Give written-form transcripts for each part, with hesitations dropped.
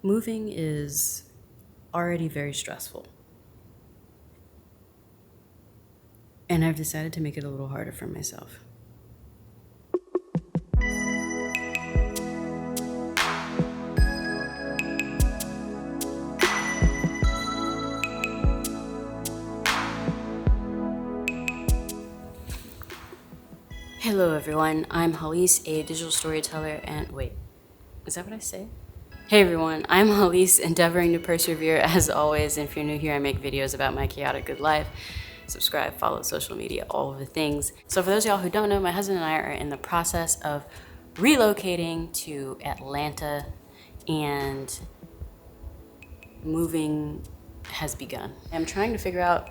Moving is already very stressful. And I've decided to make it a little harder for myself. Hello everyone, I'm Halise, a digital storyteller and wait, is that what I say? Hey everyone, I'm Halise, endeavoring to persevere as always. And if you're new here, I make videos about my chaotic good life. Subscribe, follow social media, all of the things. So for those of y'all who don't know, my husband and I are in the process of relocating to Atlanta, and moving has begun. I'm trying to figure out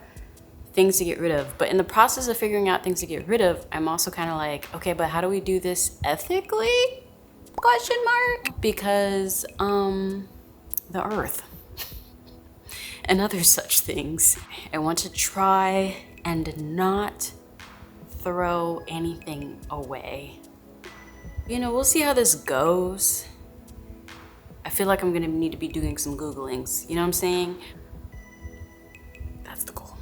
things to get rid of, but in the process of figuring out things to get rid of, I'm also kind of like, okay, but how do we do this ethically? Question mark? Because the earth and other such things. I want to try and not throw anything away. You know, we'll see how this goes. I feel like I'm gonna need to be doing some Googlings, you know what I'm saying? That's the goal.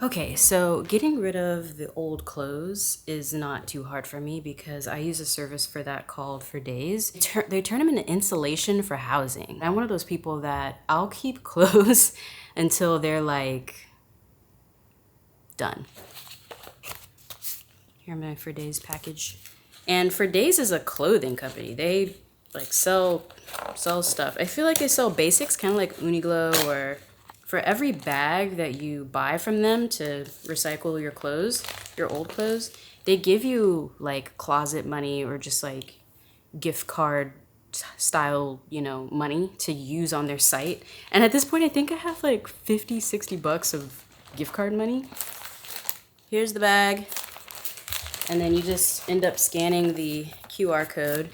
Okay, so getting rid of the old clothes is not too hard for me because I use a service for that called For Days. They turn them into insulation for housing. I'm one of those people that I'll keep clothes until they're like done. Here, my For Days package. And For Days is a clothing company. They like sell stuff. I feel like they sell basics, kind of like Uniqlo, or for every bag that you buy from them to recycle your clothes, your old clothes, they give you like closet money or just like gift card style, you know, money to use on their site. And at this point, I think I have like 50, 60 bucks of gift card money. Here's the bag. And then you just end up scanning the QR code.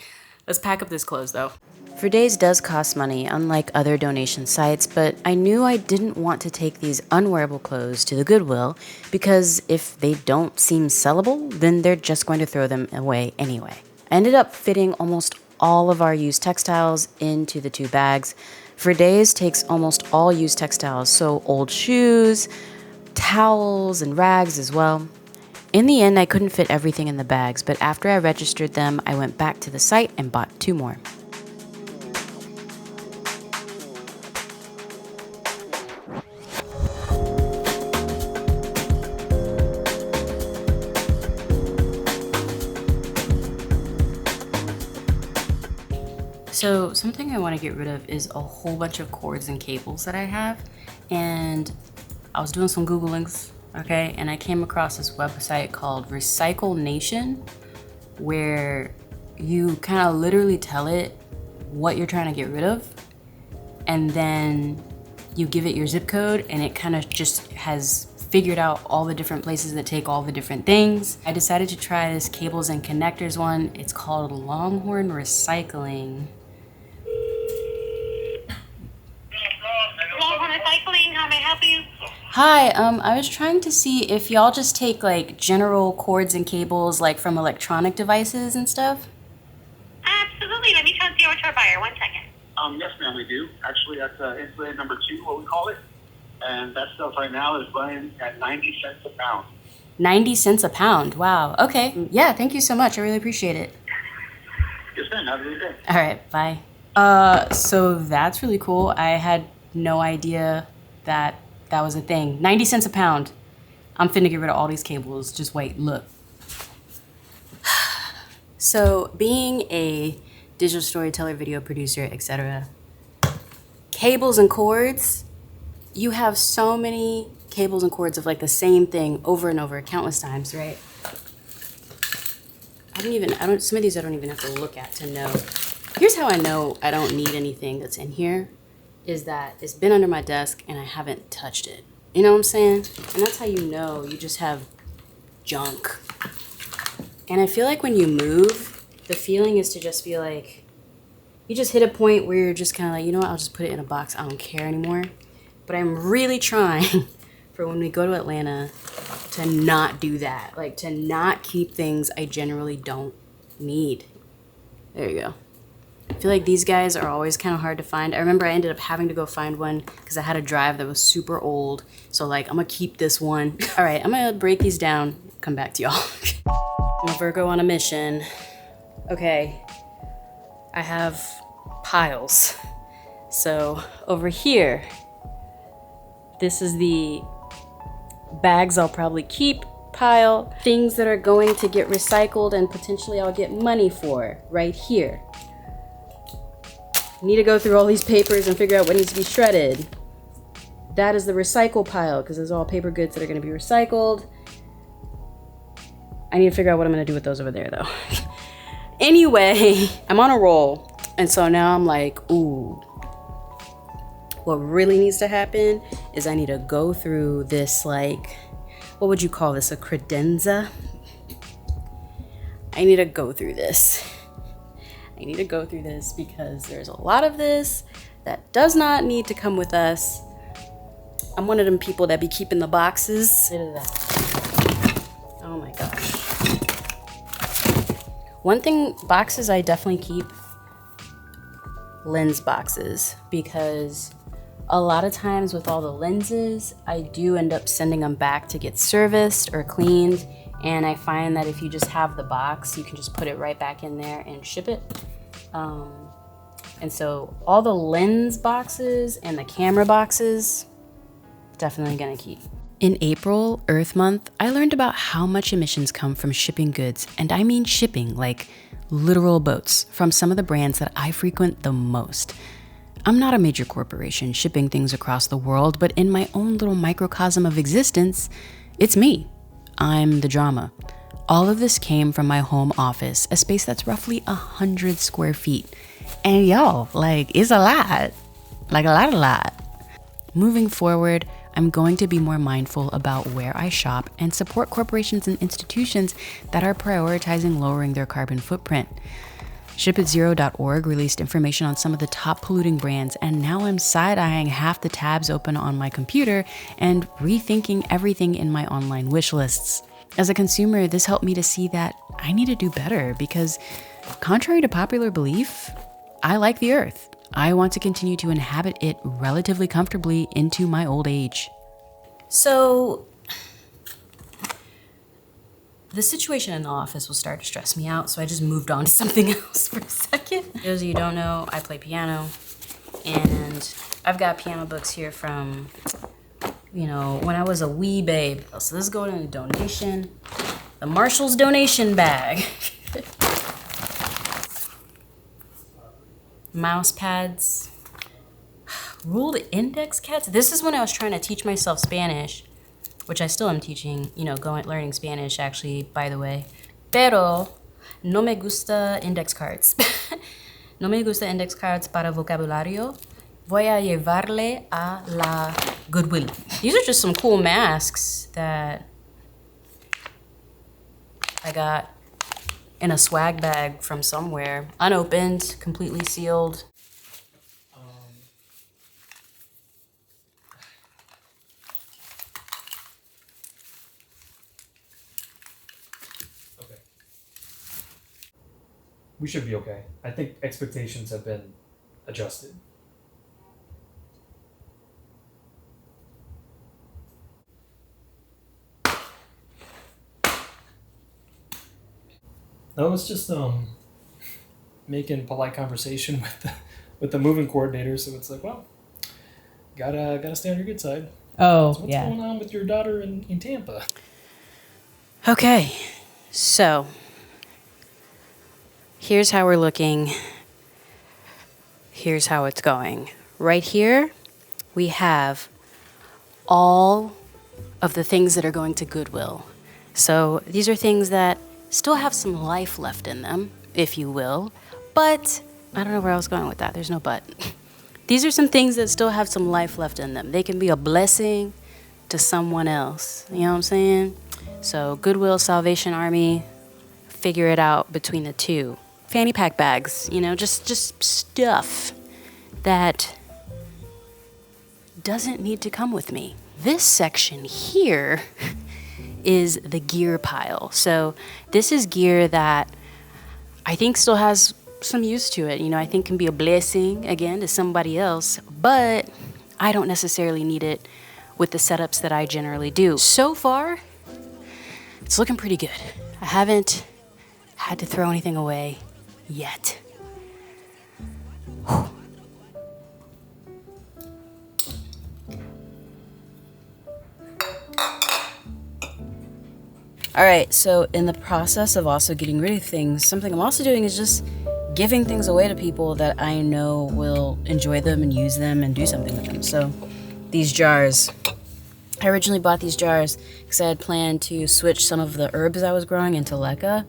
Let's pack up this clothes though. For Days does cost money, unlike other donation sites, but I knew I didn't want to take these unwearable clothes to the Goodwill because if they don't seem sellable, then they're just going to throw them away anyway. I ended up fitting almost all of our used textiles into the 2 bags. For Days takes almost all used textiles, so old shoes, towels, and rags as well. In the end, I couldn't fit everything in the bags, but after I registered them, I went back to the site and bought 2 more. So something I want to get rid of is a whole bunch of cords and cables that I have. And I was doing some Googlings, okay? And I came across this website called Recycle Nation, where you kind of literally tell it what you're trying to get rid of. And then you give it your zip code and it kind of just has figured out all the different places that take all the different things. I decided to try this cables and connectors one. It's called Longhorn Recycling. Recycling, how may I help you? Hi, I was trying to see if y'all just take like general cords and cables like from electronic devices and stuff. Absolutely, let me transfer you over to our buyer, 1 second. Yes ma'am, we do. Actually, that's insulated number 2, what we call it. And that stuff right now is running at 90 cents a pound. 90 cents a pound, wow, okay. Yeah, thank you so much, I really appreciate it. Yes ma'am, have a good day. All right, bye. So that's really cool. I had no idea that was a thing. 90 cents a pound. I'm finna get rid of all these cables. Just wait, look. So being a digital storyteller, video producer, etc., cables and cords, you have so many cables and cords of like the same thing over and over countless times, right? Some of these I don't even have to look at to know. Here's how I know I don't need anything that's in here, is that it's been under my desk and I haven't touched it. You know what I'm saying? And that's how you know you just have junk. And I feel like when you move, the feeling is to just be like, you just hit a point where you're just kind of like, you know what, I'll just put it in a box. I don't care anymore. But I'm really trying for when we go to Atlanta to not do that. Like, to not keep things I generally don't need. There you go. I feel like these guys are always kind of hard to find. I remember I ended up having to go find one because I had a drive that was super old. So like, I'm gonna keep this one. All right, I'm gonna break these down, come back to y'all. I'm a Virgo on a mission. Okay, I have piles. So over here, this is the bags I'll probably keep pile. Things that are going to get recycled and potentially I'll get money for right here. Need to go through all these papers and figure out what needs to be shredded. That is the recycle pile because there's all paper goods that are going to be recycled. I need to figure out what I'm going to do with those over there though. Anyway, I'm on a roll. And so now I'm like, ooh, what really needs to happen is I need to go through this, like, what would you call this? A credenza? I need to go through this. I need to go through this because there's a lot of this that does not need to come with us. I'm one of them people that be keeping the boxes. Look at that. Oh my gosh. One thing, boxes I definitely keep, lens boxes, because a lot of times with all the lenses, I do end up sending them back to get serviced or cleaned. And I find that if you just have the box, you can just put it right back in there and ship it. And so all the lens boxes and the camera boxes, definitely gonna keep. In April, Earth Month, I learned about how much emissions come from shipping goods. And I mean shipping, like literal boats, from some of the brands that I frequent the most. I'm not a major corporation shipping things across the world, but in my own little microcosm of existence, it's me. I'm the drama. All of this came from my home office, a space that's roughly 100 square feet. And y'all, like, it's a lot. Like a lot. Moving forward, I'm going to be more mindful about where I shop and support corporations and institutions that are prioritizing lowering their carbon footprint. ShipItZero.org released information on some of the top polluting brands, and now I'm side-eyeing half the tabs open on my computer and rethinking everything in my online wish lists. As a consumer, this helped me to see that I need to do better because, contrary to popular belief, I like the earth. I want to continue to inhabit it relatively comfortably into my old age. So, the situation in the office will start to stress me out, so I just moved on to something else for a second. For those of you who don't know, I play piano, and I've got piano books here from, you know, when I was a wee babe. So this is going in a donation, the Marshall's donation bag. Mouse pads, ruled index cats. This is when I was trying to teach myself Spanish, which I still am teaching, you know, learning Spanish actually, by the way. Pero no me gusta index cards. No me gusta index cards para vocabulario. Voy a llevarle a la Goodwill. These are just some cool masks that I got in a swag bag from somewhere. Unopened, completely sealed. Okay. We should be okay. I think expectations have been adjusted. I was just making polite conversation with the moving coordinator, so it's like, well, gotta stay on your good side. Oh, so what's going on with your daughter in Tampa? Okay, so here's how we're looking. Here's how it's going. Right here, we have all of the things that are going to Goodwill. So these are things that still have some life left in them, if you will, but I don't know where I was going with that. There's no but. These are some things that still have some life left in them. They can be a blessing to someone else. You know what I'm saying? So Goodwill, Salvation Army, figure it out between the two. Fanny pack bags, you know, just stuff that doesn't need to come with me. This section here is the gear pile. So this is gear that I think still has some use to it. I think can be a blessing again to somebody else, but I don't necessarily need it with the setups that I generally do. So far, it's looking pretty good. I haven't had to throw anything away yet. Whew. All right, so in the process of also getting rid of things, something I'm also doing is just giving things away to people that I know will enjoy them and use them and do something with them. So these jars, I originally bought these jars because I had planned to switch some of the herbs I was growing into leca,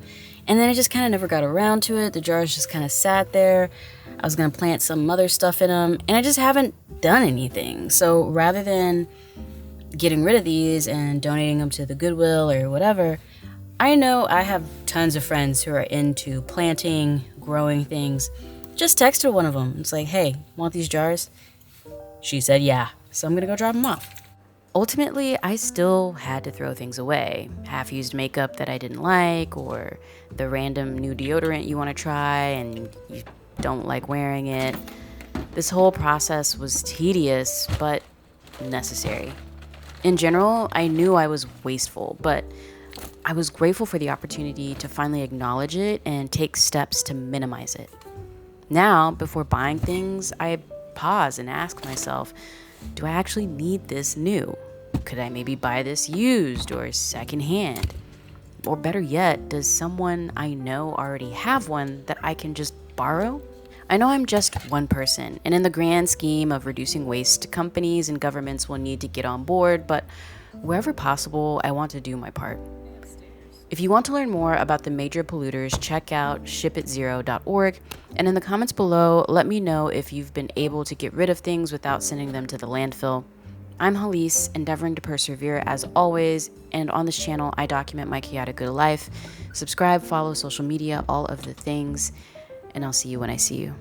and then I just kind of never got around to it. The jars just kind of sat there. I was going to plant some other stuff in them, and I just haven't done anything. So rather than getting rid of these and donating them to the Goodwill or whatever, I know I have tons of friends who are into planting, growing things. Just texted one of them. It's like, hey, want these jars? She said, yeah. So I'm going to go drop them off. Ultimately, I still had to throw things away. Half-used makeup that I didn't like, or the random new deodorant you want to try and you don't like wearing it. This whole process was tedious, but necessary. In general, I knew I was wasteful, but I was grateful for the opportunity to finally acknowledge it and take steps to minimize it. Now, before buying things, I pause and ask myself, do I actually need this new? Could I maybe buy this used or secondhand? Or better yet, does someone I know already have one that I can just borrow? I know I'm just one person, and in the grand scheme of reducing waste, companies and governments will need to get on board, but wherever possible, I want to do my part. If you want to learn more about the major polluters, check out shipitzero.org, and in the comments below, let me know if you've been able to get rid of things without sending them to the landfill. I'm Halise, endeavoring to persevere as always, and on this channel, I document my chaotic good life. Subscribe, follow social media, all of the things, and I'll see you when I see you.